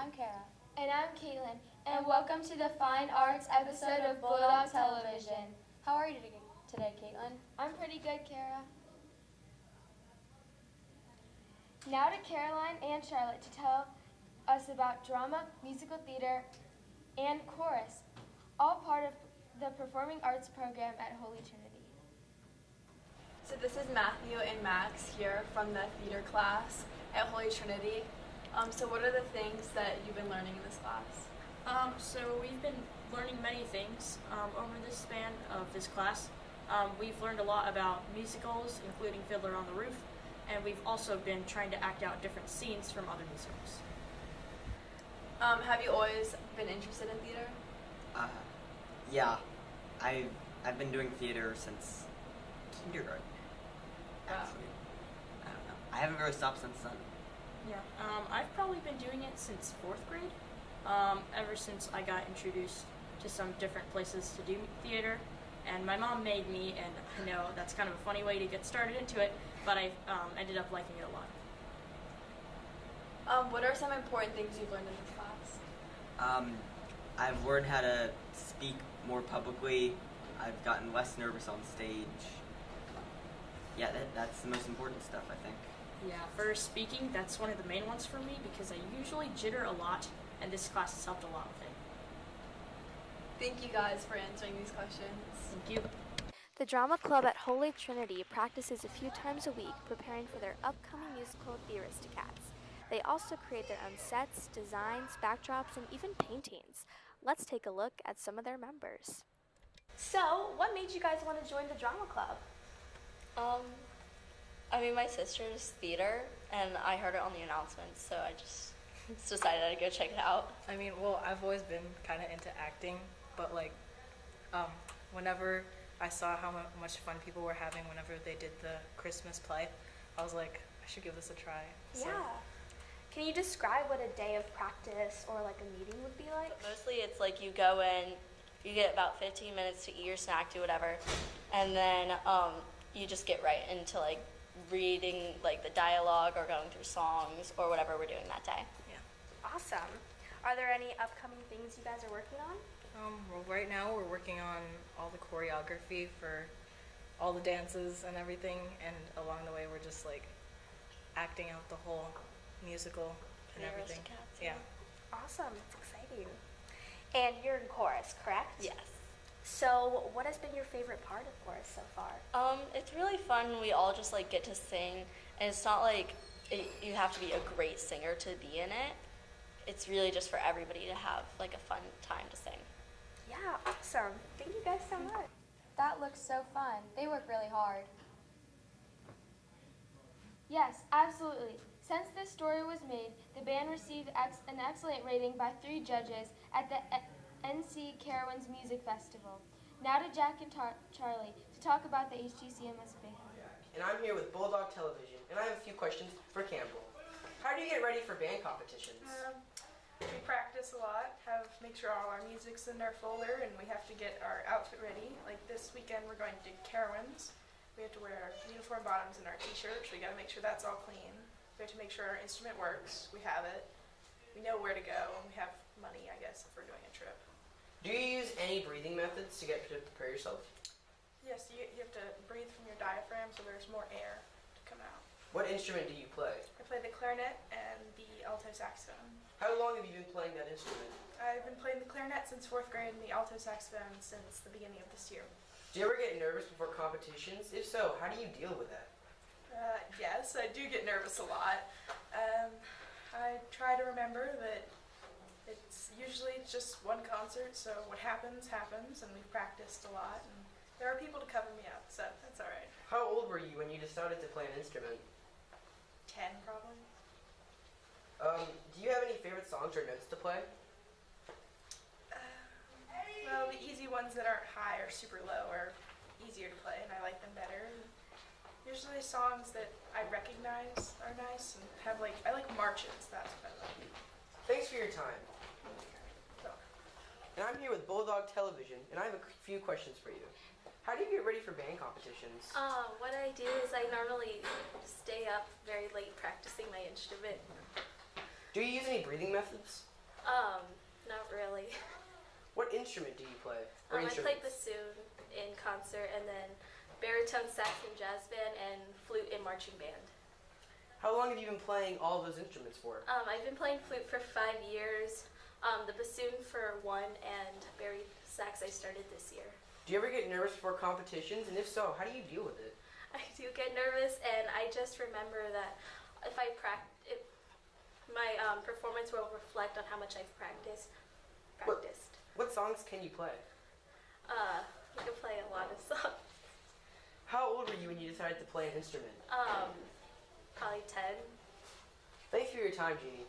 I'm Kara. And I'm Kaitlyn, and welcome to the Fine Arts episode of Bulldog Television. How are you today, Kaitlyn? I'm pretty good, Kara. Now to Caroline and Charlotte to tell us about drama, musical theater, and chorus, all part of the Performing Arts program at Holy Trinity. So this is Matthew and Max here from the theater class at Holy Trinity. So what are the things that you've been learning in this class? So we've been learning many things over the span of this class. We've learned a lot about musicals, including Fiddler on the Roof, and we've also been trying to act out different scenes from other musicals. Have you always been interested in theater? Yeah. I've been doing theater since kindergarten, actually. I don't know. I haven't really stopped since then. Yeah, I've probably been doing it since 4th grade, ever since I got introduced to some different places to do theater, and my mom made me, and I know that's kind of a funny way to get started into it, but I ended up liking it a lot. What are some important things you've learned in this class? I've learned how to speak more publicly. I've gotten less nervous on stage. Yeah, that's the most important stuff, I think. Yeah, for speaking, that's one of the main ones for me because I usually jitter a lot, and this class has helped a lot with it. Thank you guys for answering these questions. Thank you. The Drama Club at Holy Trinity practices a few times a week preparing for their upcoming musical The Aristocats. They also create their own sets, designs, backdrops, and even paintings. Let's take a look at some of their members. So, what made you guys want to join the drama club? My sister's theater, and I heard it on the announcements, so I just decided I'd go check it out. I've always been kind of into acting, but whenever I saw how much fun people were having whenever they did the Christmas play, I was like, I should give this a try. So. Yeah. Can you describe what a day of practice or like a meeting would be like? Mostly it's like you go in, you get about 15 minutes to eat your snack, do whatever, and then you just get right into reading the dialogue or going through songs or whatever we're doing that day. Yeah. Awesome. Are there any upcoming things you guys are working on? Well, right now we're working on all the choreography for all the dances and everything, and along the way we're just acting out the whole musical and everything. Aristocats, yeah. Awesome. It's exciting. And you're in chorus, correct? Yes. So, what has been your favorite part of chorus so far? It's really fun. We all just get to sing, and it's not you have to be a great singer to be in it. It's really just for everybody to have a fun time to sing. Yeah, awesome. Thank you guys so much. That looks so fun. They work really hard. Yes, absolutely. Since this story was made, the band received an excellent rating by 3 judges at the NC Carowinds Music Festival. Now to Jack and Charlie to talk about the HGCMS band. And I'm here with Bulldog Television, and I have a few questions for Campbell. How do you get ready for band competitions? We practice a lot, make sure all our music's in our folder, and we have to get our outfit ready. Like this weekend we're going to Carowinds. We have to wear our uniform bottoms and our t-shirts. We got to make sure that's all clean. We have to make sure our instrument works. We have it. We know where to go, and we have money, I guess, if we're doing a trip. Do you use any breathing methods to prepare yourself? Yes, you have to breathe from your diaphragm so there's more air to come out. What instrument do you play? I play the clarinet and the alto saxophone. How long have you been playing that instrument? I've been playing the clarinet since 4th grade and the alto saxophone since the beginning of this year. Do you ever get nervous before competitions? If so, how do you deal with that? Yes, I do get nervous a lot. I try to remember that it's usually just one concert, so what happens, happens, and we've practiced a lot, and there are people to cover me up, so that's all right. How old were you when you decided to play an instrument? 10, probably. Do you have any favorite songs or notes to play? Well, the easy ones that aren't high or super low are easier to play, and I like them better. Usually songs that I recognize are nice and have I like marches, that's what I like. Thanks for your time. And I'm here with Bulldog Television, and I have a few questions for you. How do you get ready for band competitions? What I do is I normally stay up very late practicing my instrument. Do you use any breathing methods? Not really. What instrument do you play? Or I play instruments? bassoon in concert, and then baritone sax in jazz band, and flute in marching band. How long have you been playing all those instruments for? I've been playing flute for 5 years, the bassoon for 1, and bari sax I started this year. Do you ever get nervous before competitions? And if so, how do you deal with it? I do get nervous, and I just remember that if I my performance will reflect on how much I've practiced. What songs can you play? I can play a lot of songs. How old were you when you decided to play an instrument? Probably 10. Thanks for your time, Jeannie.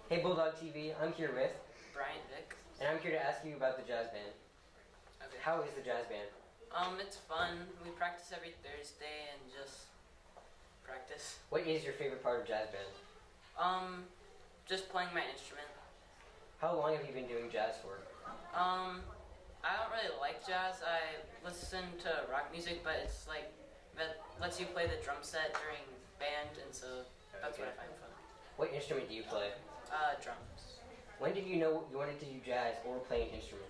Hey, Bulldog TV, I'm here with Brian Vick. and I'm here to ask you about the jazz band. Okay. How is the jazz band? It's fun. We practice every Thursday and just practice. What is your favorite part of jazz band? Just playing my instrument. How long have you been doing jazz for? I don't really like jazz. I listen to rock music, but it's like that lets you play the drum set during band, and so that's what I find fun. What instrument do you play? Drums. When did you know you wanted to do jazz or play an instrument?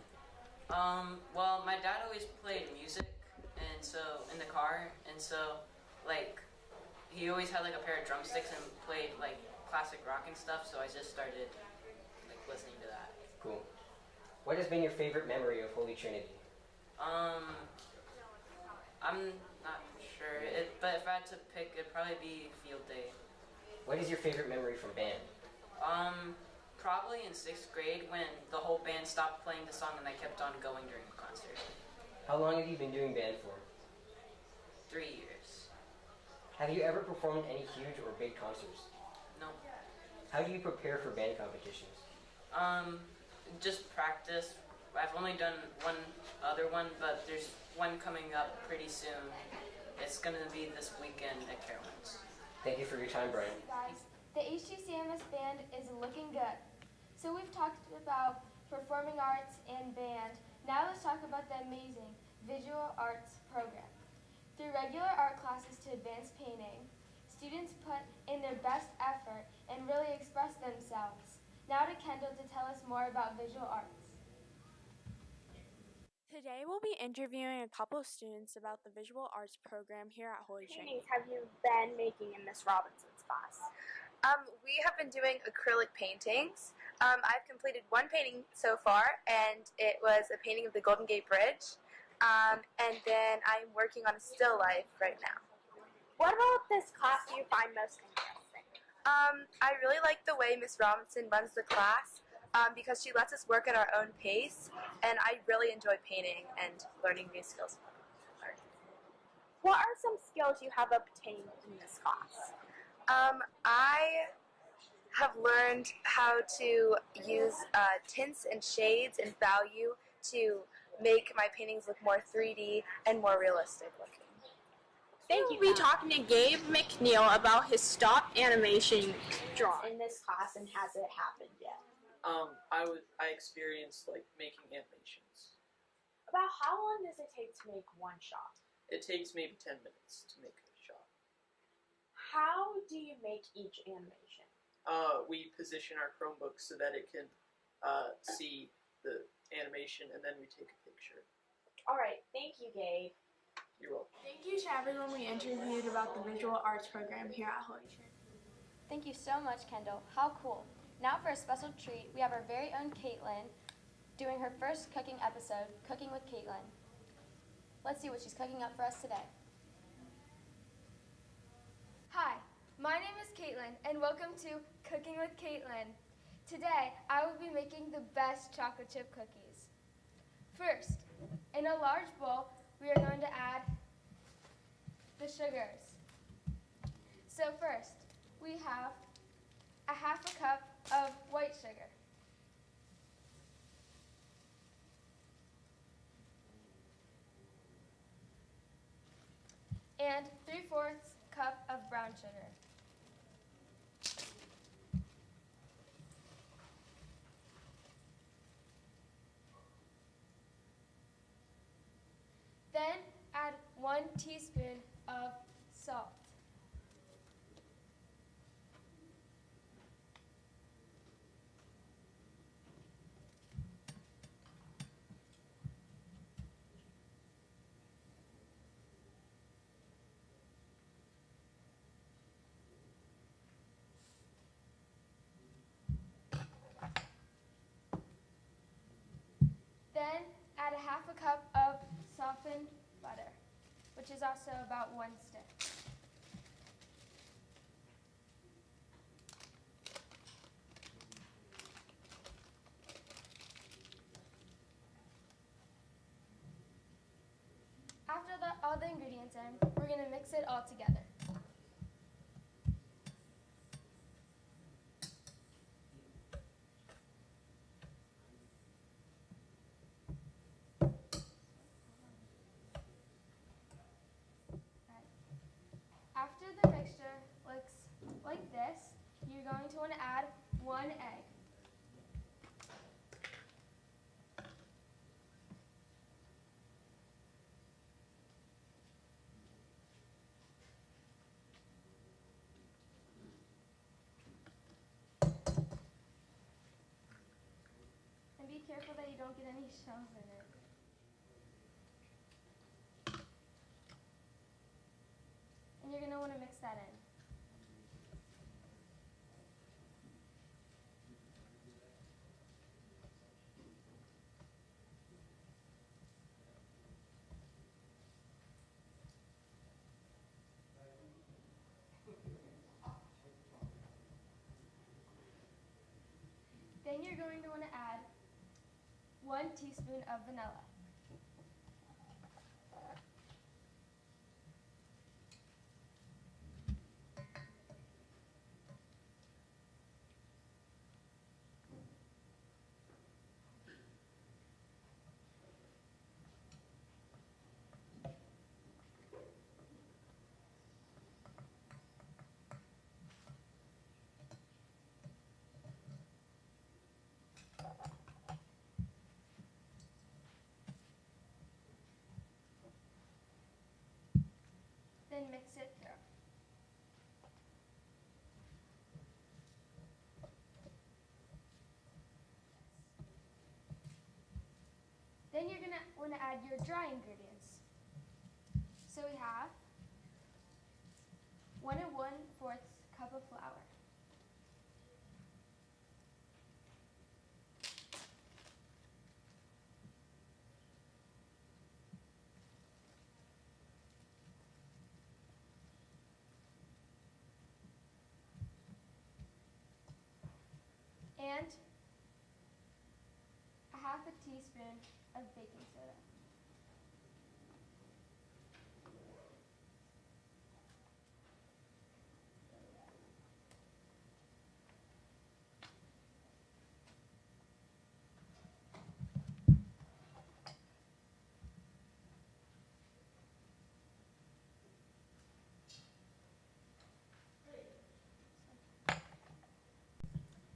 Well, my dad always played music, and so in the car, and so like he always had like a pair of drumsticks and played like classic rock and stuff. So I just started like listening to that. Cool. What has been your favorite memory of Holy Trinity? I'm not sure, but if I had to pick, it'd probably be field day. What is your favorite memory from band? Probably in 6th grade when the whole band stopped playing the song and I kept on going during the concert. How long have you been doing band for? 3 years. Have you ever performed any huge or big concerts? No. How do you prepare for band competitions? Just practice. I've only done one other one, but there's one coming up pretty soon. It's gonna be this weekend at Carolyn's. Thank you for your time, Brian. Guys, the HGCMS band is looking good. So we've talked about performing arts and band. Now let's talk about the amazing visual arts program. Through regular art classes to advanced painting, students put in their best effort and really express themselves. Now to Kendall to tell us more about visual arts. Today we'll be interviewing a couple of students about the visual arts program here at Holy Trinity. Paintings have you been making in Miss Robinson's class? We have been doing acrylic paintings. I've completed one painting so far, and it was a painting of the Golden Gate Bridge. And then I'm working on a still life right now. What about this class do you find most interesting? I really like the way Miss Robinson runs the class because she lets us work at our own pace, and I really enjoy painting and learning new skills. What are some skills you have obtained in this class? I have learned how to use tints and shades and value to make my paintings look more 3D and more realistic looking. Thank you. We'll be talking to Gabe McNeil about his stop animation drawing. In this class, and has it happened yet? I experienced like making animations. About how long does it take to make one shot? It takes maybe 10 minutes to make a shot. How do you make each animation? We position our Chromebook so that it can see the animation, and then we take a picture. All right, thank you, Gabe. You're welcome. Thank you to everyone we interviewed about the visual arts program here at Holy Trinity. Thank you so much, Kendall. How cool. Now for a special treat, we have our very own Kaitlyn doing her first cooking episode, Cooking with Kaitlyn. Let's see what she's cooking up for us today. Hi, my name is Kaitlyn, and welcome to Cooking with Kaitlyn. Today, I will be making the best chocolate chip cookies. First, in a large bowl, we are going to add the sugars. So first, we have a half a cup of white sugar. And 3/4 cup of brown sugar. Then add 1 teaspoon of salt. cup of softened butter, which is also about 1 stick. After all the ingredients in, we're going to mix it all together. After the mixture looks like this, you're going to want to add 1 egg. And be careful that you don't get any shells in it. And you're going to want to mix that in. Then you're going to want to add 1 teaspoon of vanilla. Then mix it through. Then you're going to want to add your dry ingredients. So we have 1 1/4 cup of flour. And 1/2 teaspoon of baking soda.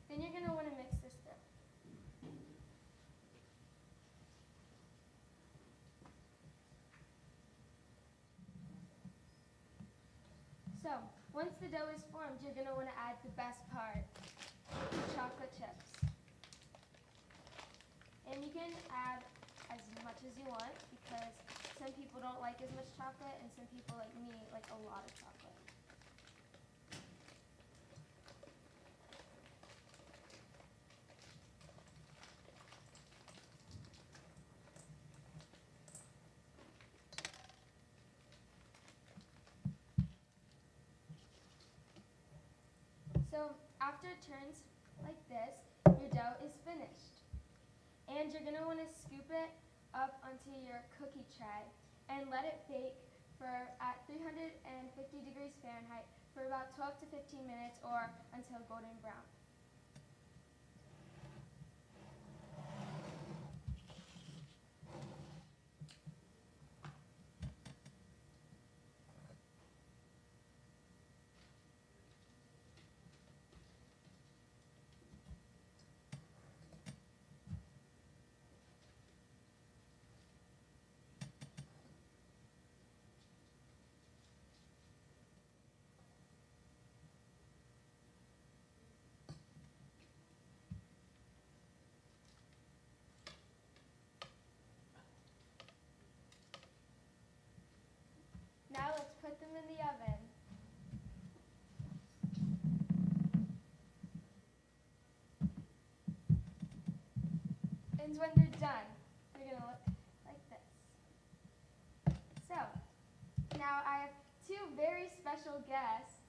Then you're going to want to mix this through. So, once the dough is formed, you're going to want to add the best part, the chocolate chips. And you can add as much as you want because some people don't like as much chocolate and some people like me like a lot of chocolate. So after it turns like this, your dough is finished. And you're going to want to scoop it up onto your cookie tray and let it bake at 350 degrees Fahrenheit for about 12 to 15 minutes or until golden brown. Now let's put them in the oven. And when they're done, they're going to look like this. now I have two very special guests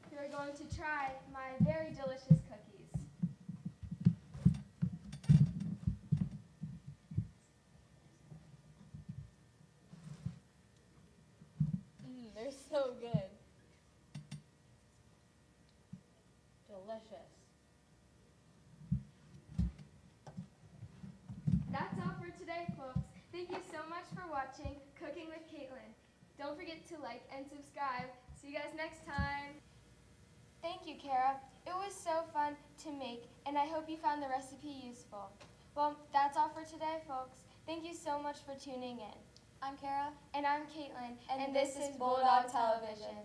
who are going to try my very delicious cookies. They're so good. Delicious. That's all for today, folks. Thank you so much for watching Cooking with Kaitlyn. Don't forget to like and subscribe. See you guys next time. Thank you, Kara. It was so fun to make, and I hope you found the recipe useful. Well, that's all for today, folks. Thank you so much for tuning in. I'm Kara. And I'm Kaitlyn. And this is Bulldog Television.